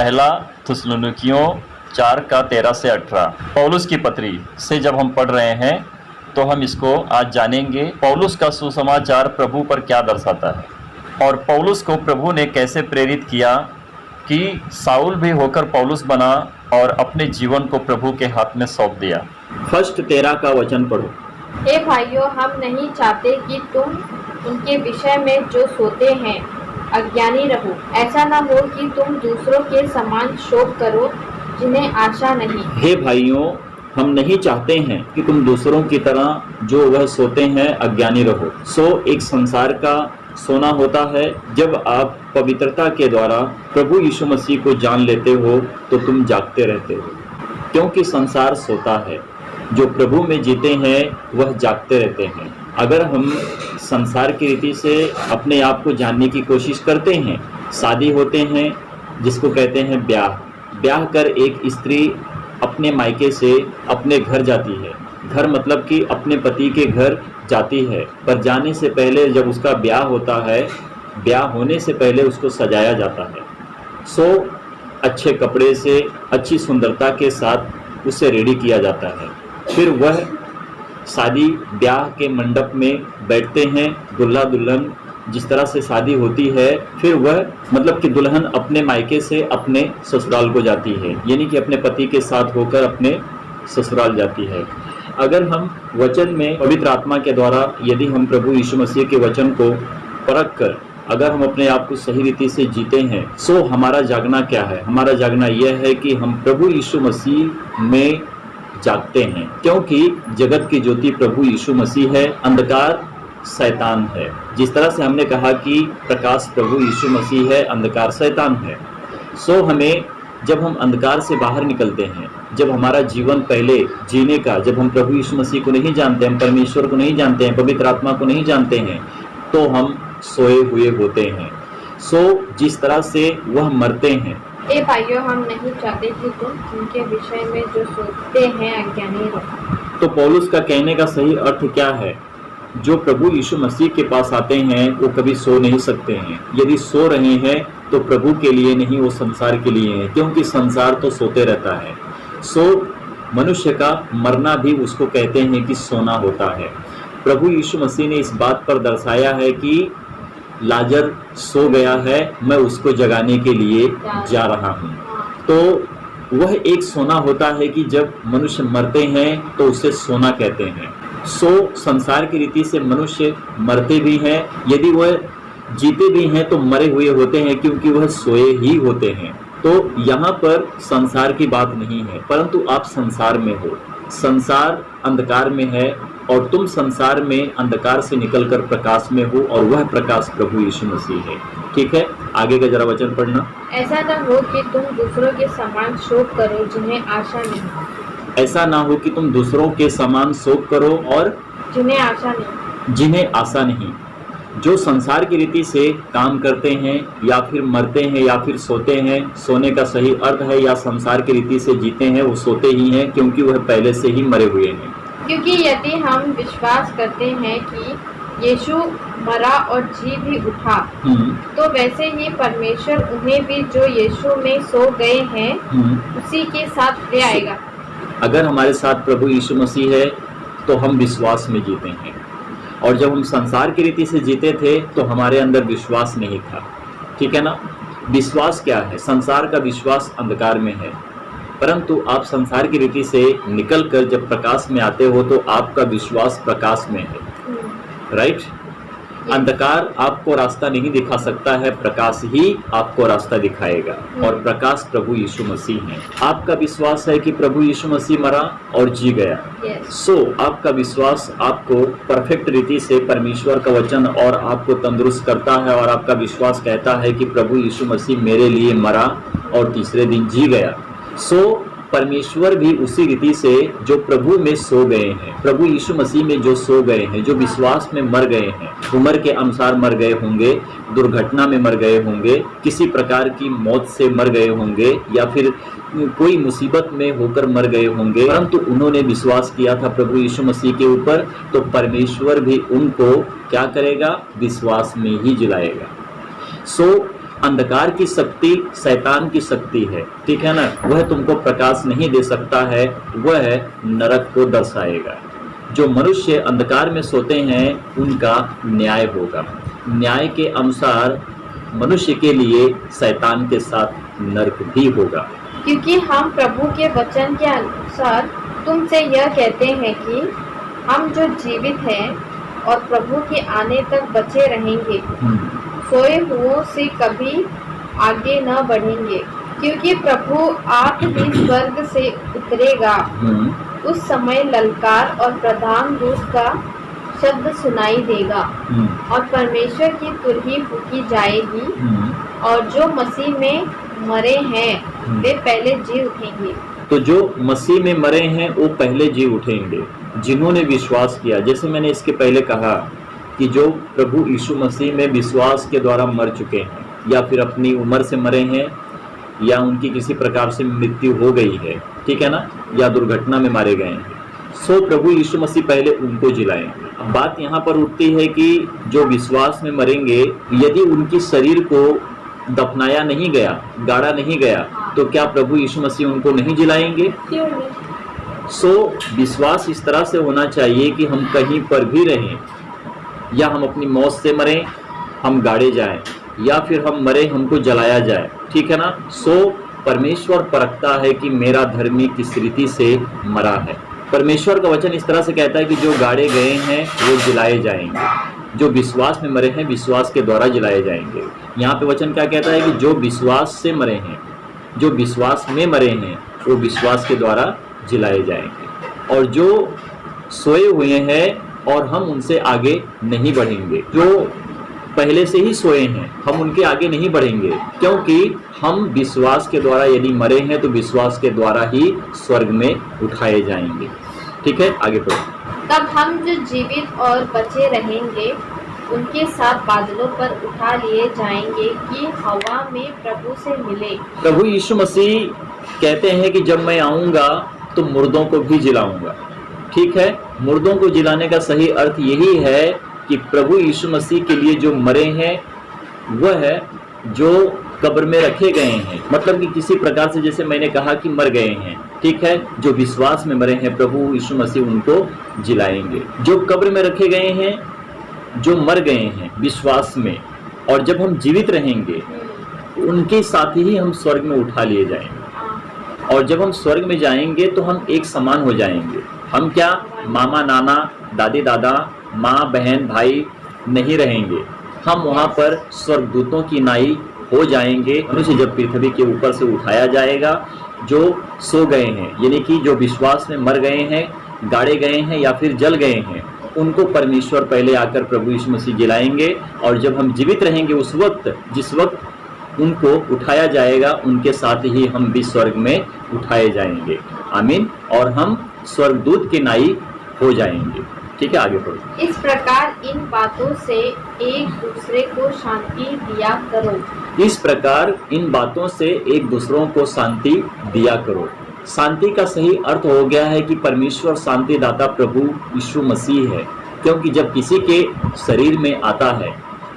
पहला थिस्सलुनीकियों 4 का 13 से 18 पौलुस की पत्री से जब हम पढ़ रहे हैं तो हम इसको आज जानेंगे। पौलुस का सुसमाचार प्रभु पर क्या दर्शाता है और पौलुस को प्रभु ने कैसे प्रेरित किया कि साउल भी होकर पौलुस बना और अपने जीवन को प्रभु के हाथ में सौंप दिया। फर्स्ट 13 का वचन पढ़ो। हे भाइयों, हम नहीं चाहते कि तुम उनके विषय में जो सोते हैं अज्ञानी रहो। ऐसा न हो कि तुम दूसरों के समान शोक करो जिन्हें आशा नहीं। हे भाइयों, हम नहीं चाहते हैं कि तुम दूसरों की तरह जो वह सोते हैं अज्ञानी रहो। सो एक संसार का सोना होता है। जब आप पवित्रता के द्वारा प्रभु यीशु मसीह को जान लेते हो तो तुम जागते रहते हो, क्योंकि संसार सोता है। जो प्रभु में जीते हैं वह जागते रहते हैं। अगर हम संसार की रीति से अपने आप को जानने की कोशिश करते हैं, शादी होते हैं जिसको कहते हैं ब्याह कर एक स्त्री अपने मायके से अपने घर जाती है। घर मतलब कि अपने पति के घर जाती है, पर जाने से पहले जब उसका ब्याह होता है, ब्याह होने से पहले उसको सजाया जाता है। सो अच्छे कपड़े से, अच्छी सुंदरता के साथ उसे रेडी किया जाता है। फिर वह शादी ब्याह के मंडप में बैठते हैं, दूल्हा दुल्हन जिस तरह से शादी होती है। फिर वह मतलब कि दुल्हन अपने मायके से अपने ससुराल को जाती है, यानी कि अपने पति के साथ होकर अपने ससुराल जाती है। अगर हम वचन में पवित्र आत्मा के द्वारा यदि हम प्रभु यीशु मसीह के वचन को परख कर अगर हम अपने आप को सही रीति से जीते हैं, सो हमारा जागना क्या है? हमारा जागना यह है कि हम प्रभु यीशु मसीह में जागते हैं, क्योंकि जगत की ज्योति प्रभु यीशु मसीह है, अंधकार शैतान है। जिस तरह से हमने कहा कि प्रकाश प्रभु यीशु मसीह है, अंधकार शैतान है। सो हमें जब हम अंधकार से बाहर निकलते हैं, जब हमारा जीवन पहले जीने का, जब हम प्रभु यीशु मसीह को नहीं जानते, हम परमेश्वर को नहीं जानते हैं, पवित्र आत्मा को नहीं जानते हैं, तो हम सोए हुए होते हैं। सो जिस तरह से वह मरते हैं। हे भाइयों, हम नहीं चाहते कि तुम उनके विषय में जो सोचते हैं अज्ञानी रहो। तो पौलुस का कहने का सही अर्थ क्या है? जो प्रभु यीशु मसीह के पास आते हैं वो कभी सो नहीं सकते हैं। यदि सो रहे हैं तो प्रभु के लिए नहीं, वो संसार के लिए है, क्योंकि संसार तो सोते रहता है। सो मनुष्य का मरना भी उसको कहते हैं कि सोना होता है। प्रभु यीशु मसीह ने इस बात पर दर्शाया है कि लाजर सो गया है, मैं उसको जगाने के लिए जा रहा हूँ। तो वह एक सोना होता है कि जब मनुष्य मरते हैं तो उसे सोना कहते हैं। सो संसार की रीति से मनुष्य मरते भी हैं, यदि वह जीते भी हैं तो मरे हुए होते हैं, क्योंकि वह सोए ही होते हैं। तो यहाँ पर संसार की बात नहीं है, परंतु आप संसार में हो, संसार अंधकार में है और तुम संसार में अंधकार से निकलकर प्रकाश में हो, और वह प्रकाश प्रभु यीशु मसीह है। ठीक है, आगे का जरा वचन पढ़ना। ऐसा न हो कि तुम दूसरों के समान शोक करो जिन्हें आशा नहीं। ऐसा ना हो कि तुम दूसरों के समान शोक करो और जिन्हें आशा नहीं। जो संसार की रीति से काम करते हैं या फिर मरते हैं या फिर सोते हैं, सोने का सही अर्थ है या संसार की रीति से जीते हैं, वो सोते ही हैं, क्योंकि वह पहले से ही मरे हुए हैं। क्योंकि यदि हम विश्वास करते हैं कि यीशु मरा और जी भी उठा, तो वैसे ही परमेश्वर उन्हें भी जो यीशु में सो गए हैं उसी के साथ ले आएगा। अगर हमारे साथ प्रभु यीशु मसीह है तो हम विश्वास में जीते हैं, और जब हम संसार की रीति से जीते थे तो हमारे अंदर विश्वास नहीं था। ठीक है ना? विश्वास क्या है? संसार का विश्वास अंधकार में है, परंतु आप संसार की रीति से निकलकर जब प्रकाश में आते हो तो आपका विश्वास प्रकाश में है। राइट? अंधकार आपको रास्ता नहीं दिखा सकता है, प्रकाश ही आपको रास्ता दिखाएगा, और प्रकाश प्रभु यीशु मसीह है। आपका विश्वास है कि प्रभु यीशु मसीह मरा और जी गया। सो आपका विश्वास आपको परफेक्ट रीति से परमेश्वर का वचन और आपको तंदुरुस्त करता है, और आपका विश्वास कहता है कि प्रभु यीशु मसीह मेरे लिए मरा और तीसरे दिन जी गया। सो परमेश्वर भी उसी रीति से जो प्रभु में सो गए हैं, प्रभु यीशु मसीह में जो सो गए हैं, जो विश्वास में मर गए हैं, उम्र के अनुसार मर गए होंगे, दुर्घटना में मर गए होंगे, किसी प्रकार की मौत से मर गए होंगे, या फिर कोई मुसीबत में होकर मर गए होंगे, परंतु उन्होंने विश्वास किया था प्रभु यीशु मसीह के ऊपर, तो परमेश्वर भी उनको क्या करेगा? विश्वास में ही जिलाएगा। सो अंधकार की शक्ति शैतान की शक्ति है, ठीक है ना, वह तुमको प्रकाश नहीं दे सकता है, वह नरक को दर्शाएगा। जो मनुष्य अंधकार में सोते हैं उनका न्याय होगा, न्याय के अनुसार मनुष्य के लिए शैतान के साथ नरक भी होगा। क्योंकि हम प्रभु के वचन के अनुसार तुमसे यह कहते हैं कि हम जो जीवित हैं और प्रभु के आने तक बचे रहेंगे, सोए हुओं से कभी आगे न बढ़ेंगे, क्योंकि प्रभु आप ही स्वर्ग से उतरेगा। उस समय ललकार और प्रधान दूत का शब्द सुनाई देगा और परमेश्वर की तुरही फूंकी जाएगी, और जो मसीह में मरे हैं वे पहले जी उठेंगे। तो जो मसीह में मरे हैं वो पहले जी उठेंगे, जिन्होंने विश्वास किया। जैसे मैंने इसके पहले कहा कि जो प्रभु यीशु मसीह में विश्वास के द्वारा मर चुके हैं, या फिर अपनी उम्र से मरे हैं, या उनकी किसी प्रकार से मृत्यु हो गई है, ठीक है ना, या दुर्घटना में मारे गए हैं, सो प्रभु यीशु मसीह पहले उनको जिलाएंगे। अब बात यहाँ पर उठती है कि जो विश्वास में मरेंगे, यदि उनकी शरीर को दफनाया नहीं गया, गाड़ा नहीं गया, तो क्या प्रभु यीशु मसीह उनको नहीं जिलाएंगे? क्यों नहीं? सो विश्वास इस तरह से होना चाहिए कि हम कहीं पर भी रहें, या हम अपनी मौत से मरें, हम गाड़े जाएं, या फिर हम मरे हमको जलाया जाए, ठीक है ना। सो परमेश्वर परखता है कि मेरा धर्मी किस रीति से मरा है। परमेश्वर का वचन इस तरह से कहता है कि जो गाड़े गए हैं वो जिलाए जाएंगे, जो विश्वास में मरे हैं विश्वास के द्वारा जिलाए जाएंगे। यहाँ पे वचन क्या कहता है कि जो विश्वास से मरे हैं, जो विश्वास में मरे हैं, वो विश्वास के द्वारा जिलाए जाएंगे। और जो सोए हुए हैं और हम उनसे आगे नहीं बढ़ेंगे, जो पहले से ही सोए हैं हम उनके आगे नहीं बढ़ेंगे, क्योंकि हम विश्वास के द्वारा यदि मरे हैं तो विश्वास के द्वारा ही स्वर्ग में उठाए जाएंगे। ठीक है, आगे पढ़ो। तब हम जो जीवित और बचे रहेंगे उनके साथ बादलों पर उठा लिए जाएंगे कि हवा में प्रभु से मिले। प्रभु यीशु मसीह कहते हैं कि जब मैं आऊँगा तो मुर्दों को भी जिलाऊंगा। ठीक है, मुर्दों को जिलाने का सही अर्थ यही है कि प्रभु यीशु मसीह के लिए जो मरे हैं वह है जो कब्र में रखे गए हैं, मतलब कि किसी प्रकार से, जैसे मैंने कहा कि मर गए हैं। ठीक है, जो विश्वास में मरे हैं प्रभु यीशु मसीह उनको जिलाएंगे। जो कब्र में रखे गए हैं, जो मर गए हैं विश्वास में, और जब हम जीवित रहेंगे उनके साथ ही हम स्वर्ग में उठा लिए जाएंगे। और जब हम स्वर्ग में जाएंगे तो हम एक समान हो जाएंगे। हम क्या मामा नाना दादी दादा माँ बहन भाई नहीं रहेंगे, हम वहाँ पर स्वर्गदूतों की नाई हो जाएंगे। मनुष्य जब पृथ्वी के ऊपर से उठाया जाएगा, जो सो गए हैं यानी कि जो विश्वास में मर गए हैं, गाड़े गए हैं या फिर जल गए हैं, उनको परमेश्वर पहले आकर प्रभु यीशु मसीह जिलाएंगे। और जब हम जीवित रहेंगे उस वक्त, जिस वक्त उनको उठाया जाएगा, उनके साथ ही हम भी स्वर्ग में उठाए जाएंगे। आमीन। और हम स्वर्गदूत के नाई हो जाएंगे। ठीक है, आगे पढ़ो। इस प्रकार इन बातों से एक दूसरे को शांति दिया करो। इस प्रकार इन बातों से एक दूसरों को शांति दिया करो। शांति का सही अर्थ हो गया है कि परमेश्वर शांति दाता प्रभु यीशु मसीह है, क्योंकि जब किसी के शरीर में आता है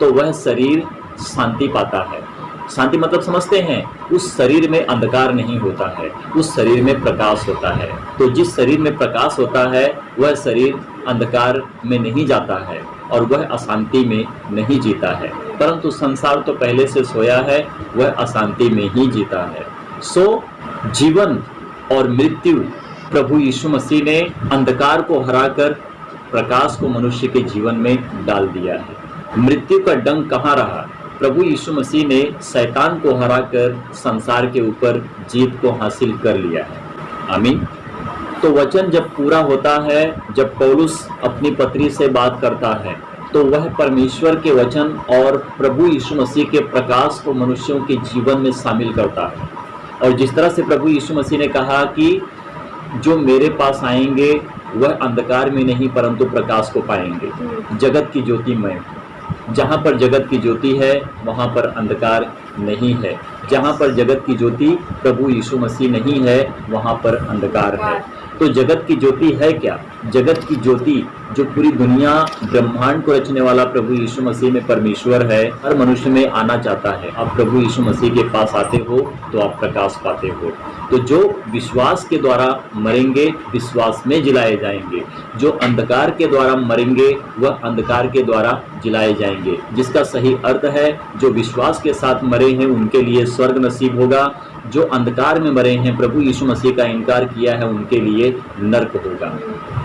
तो वह शरीर शांति पाता है। शांति मतलब समझते हैं, उस शरीर में अंधकार नहीं होता है, उस शरीर में प्रकाश होता है। तो जिस शरीर में प्रकाश होता है वह शरीर अंधकार में नहीं जाता है और वह अशांति में नहीं जीता है। परंतु संसार तो पहले से सोया है, वह अशांति में ही जीता है। सो जीवन और मृत्यु प्रभु यीशु मसीह ने अंधकार को हराकर प्रकाश को मनुष्य के जीवन में डाल दिया है। मृत्यु का डंक कहाँ रहा? प्रभु यीशु मसीह ने शैतान को हराकर संसार के ऊपर जीत को हासिल कर लिया है। आमीन। तो वचन जब पूरा होता है, जब पौलुस अपनी पत्री से बात करता है, तो वह परमेश्वर के वचन और प्रभु यीशु मसीह के प्रकाश को मनुष्यों के जीवन में शामिल करता है। और जिस तरह से प्रभु यीशु मसीह ने कहा कि जो मेरे पास आएंगे वह अंधकार में नहीं परंतु प्रकाश को पाएंगे। जगत की ज्योति मैं, जहाँ पर जगत की ज्योति है वहाँ पर अंधकार नहीं है। जहाँ पर जगत की ज्योति प्रभु यीशु मसीह नहीं है, वहाँ पर अंधकार है। तो जगत की ज्योति है क्या? जगत की ज्योति जो पूरी दुनिया ब्रह्मांड को रचने वाला प्रभु यीशु मसीह में परमेश्वर है, हर मनुष्य में आना चाहता है। आप प्रभु यीशु मसीह के पास आते हो तो आप प्रकाश पाते हो। तो जो विश्वास के द्वारा मरेंगे, विश्वास में जिलाए जाएंगे। जो अंधकार के द्वारा मरेंगे, वह अंधकार के द्वारा जिलाए जाएंगे। जिसका सही अर्थ है, जो विश्वास के साथ मरे हैं उनके लिए स्वर्ग नसीब होगा। जो अंधकार में मरे हैं, प्रभु यीशु मसीह का इनकार किया है, उनके लिए नरक होगा।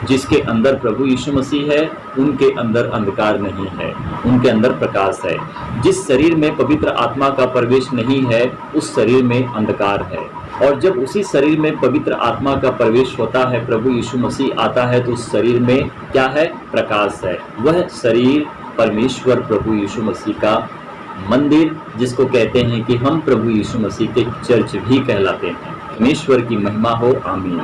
जिसके अंदर प्रभु यीशु मसीह है, उनके अंदर अंधकार नहीं है, उनके अंदर प्रकाश है। जिस शरीर में पवित्र आत्मा का प्रवेश नहीं है, उस शरीर में अंधकार है। और जब उसी शरीर में पवित्र आत्मा का प्रवेश होता है, प्रभु यीशु मसीह आता है, तो उस शरीर में क्या है? प्रकाश है। वह शरीर परमेश्वर प्रभु यीशु मसीह का मंदिर, जिसको कहते हैं कि हम प्रभु यीशु मसीह के चर्च भी कहलाते हैं। परमेश्वर की महिमा हो। आमीन।